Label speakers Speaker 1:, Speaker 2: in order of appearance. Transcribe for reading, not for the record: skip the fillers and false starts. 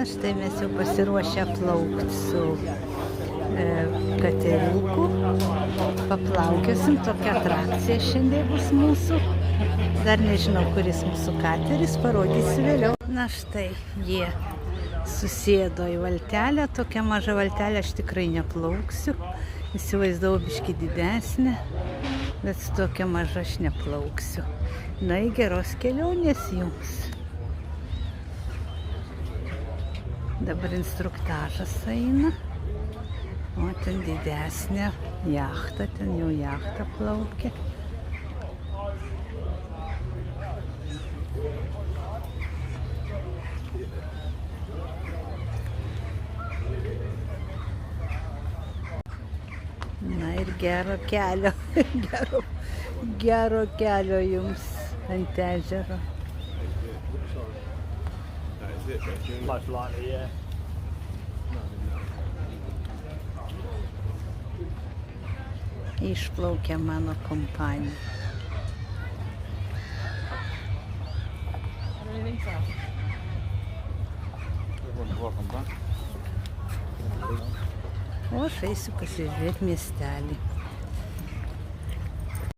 Speaker 1: Na štai mes jau pasiruošę plaukti su kateriuku. Paplaukėsim, tokia atrakcija šiandien bus mūsų. Dar nežinau, kuris mūsų kateris, parodysiu vėliau. Na štai, jie susėdo į valtelę, tokia maža valtelė, aš tikrai neplauksiu. Įsivaizdavau biškį didesnę, bet su tokia maža aš neplauksiu. Na, į geros kelionės jums. Dabar instruktažas eina. O ten didesnė jachta, ten jau jachta plaukia. Na ir gero kelio, gero kelio jums ant ežero.
Speaker 2: Most likely, yeah.
Speaker 1: Išplaukė mano kompanija. O aš eisiu pasižiūrėti miestelį.